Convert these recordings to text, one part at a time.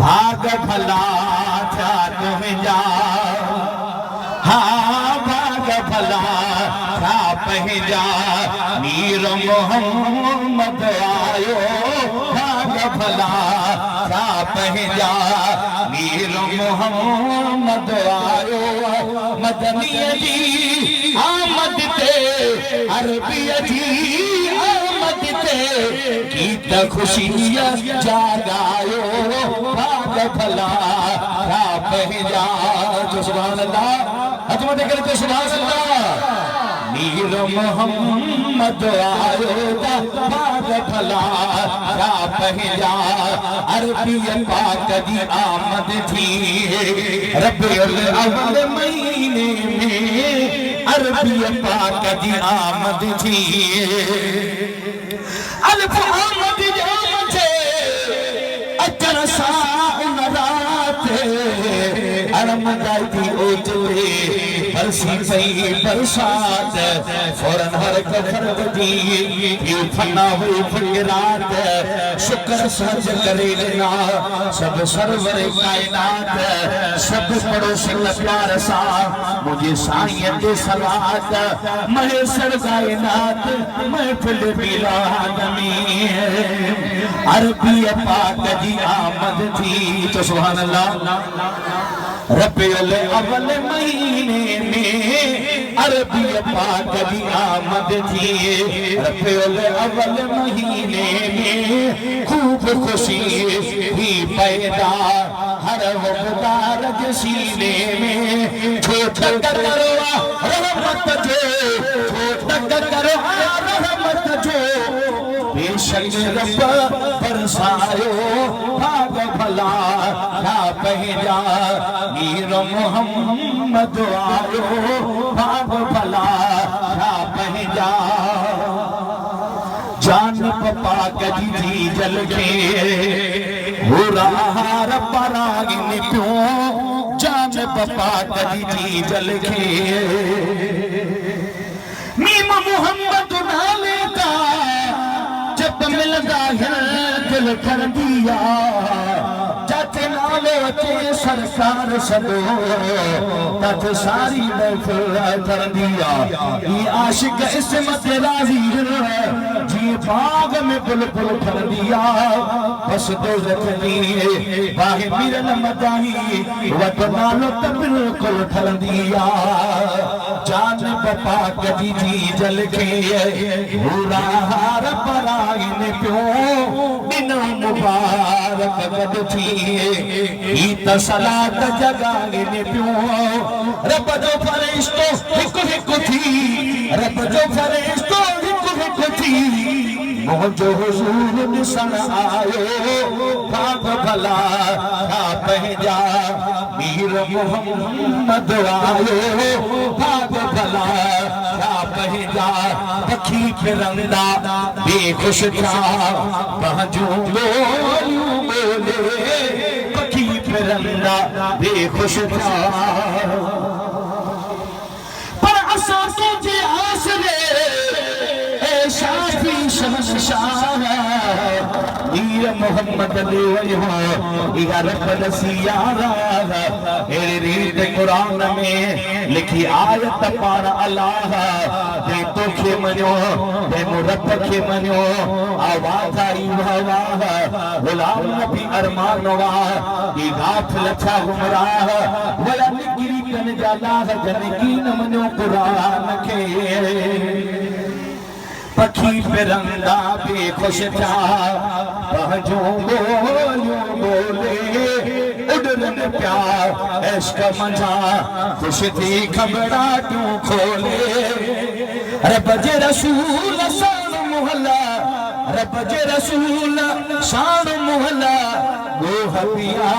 भाग भला था तुझा, हाँ भाग भला था पहजा, मीर मोहम्मद आयो भाग भला था पहजा, मीर मोहम्मद आयो। मदनी जी आमद ते, अरबी जी आमद ते, गीत खुशियाँ जागायो भाग भला था पहजा। जो सुभान अल्लाह, अजमत करते सुभान अल्लाह। मीर मोहम्मद आयो भाग भला था पहजा, अरबी पाक की आमद थी रबीउल अव्वल महीने में, अरबी पाक की आमद थी। अल्फ आमद जामते अचर सा उन रात, अरम दाई ओतले बरसी पई बरसात, फौरन हर कफर दी फना हुई फकरात, शुक्र सज करे लेना सब सरवर कायनात, सब पड़ोसी प्यार सा मुझे साईं दे सलात, मैं सर कायनात महफिल मिलाद में, अरबी पाक की आमद थी। तो सुभान अल्लाह। रबीउल अव्वल महीने में अरबी पाक की आमद थी, रबीउल अव्वल महीने में खूब खुशी भी पैदा हर मुबारक सीने में। छोटा करो रहमत जो, छोटा करो रहमत जो, बेशक रब बरसायो भाग भला था पहजा, मीर मोहम्मद आयो भाग भला था पहजा। जान पाक जी जल के हो रहा रबारागिन प्यों, जान पाक जी जल के मीम मोहम्मद नाले का जब मिलदा है दिल कर दिया, जाते नाले ते सरकार सदो तथ सारी महफिल कर दिया। ये आशिक इसमत राजी जी बाग में बुलबुल कर दिया, बस दो जखनी बाहे मिरन मदाही वट नालो त बिल्कुल कर दिया। जान पाक जी जल के पूरा हार पराइन प्यो, बिना मुबारक गद थी ईत सलात जगाइन प्यो। रब जो फरिश्तो हिक हिक थी, रब जो फरिश्तो हिक हिक थी, मुझो हुजूर निसन आयो भाग भला था पहजा, मीर मोहम्मद आयो भाग भला था पहजा। पखी फिरंदा बेखुश था पहुंचू बोले, पखी फिरंदा बेखुश था पर असा तुझे आसरे ए शाफी शहंशाह, मीर मोहम्मद ले वजहो इगा रब नसियारा। हेरे रीत कुरान में लिखी आयत पार अल्लाह, दे तोखे मनो दे मुरब के मनो, आवाज आई हवा गुलाम नबी अरमान वाह, ये गाफिल था गुमराह, वला निगिरी कन जाला जनकी न मनो कुरान के। पखी फिरंदा बेखुश था पहुंचू बोले, उड़न प्यार इश्क मजा खुश थी खबरा क्यों खोले। रब जे रसूल शान मोहल्ला, रब जे रसूल शान मोहल्ला, वो हबिया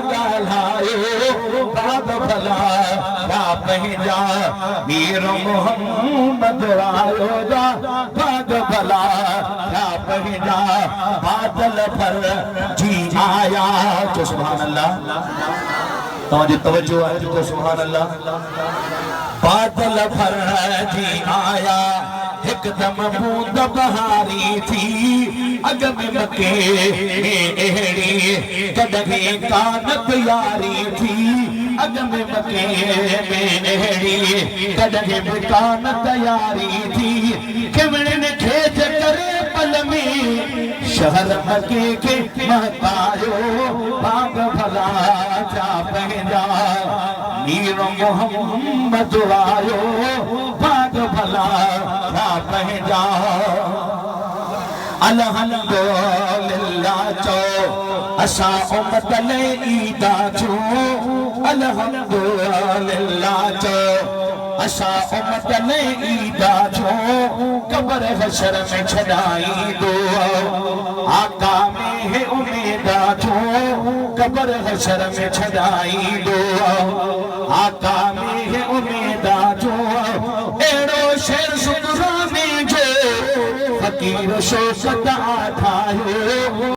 गालायो भाग भला था पहजा, मीर मोहम्मद आयो भाग भला था पहजा। बादल पर जी आया, तो सुभान अल्लाह, तवज्जो तवज्जो है तो सुभान अल्लाह। बादल पर जी आया एकदम बूंद बहारी थी, अग में मके एड़ी कदे कानत यारी थी अग में मके में एड़ी कदे कानत यारी थी किमड़न खेच करे पल में शहर मके के महतायो भाग भला जा पंहिंजा मीर मोहम्मद आयो भाग भला जा पंहिंजा अल्हम्दुलिल्लाह चो असा उम्मत ले ईदा छो अल्हम्दुलिल्लाह चो असा उम्मत ले ईदा छो कब्र हशर में छड़ाई दो आका में है उम्मीदा छो कब्र हशर में छड़ाई दो आका में है उम्मीदा छो एड़ो शेर सुखरा में जो फकीर शोकत आठायो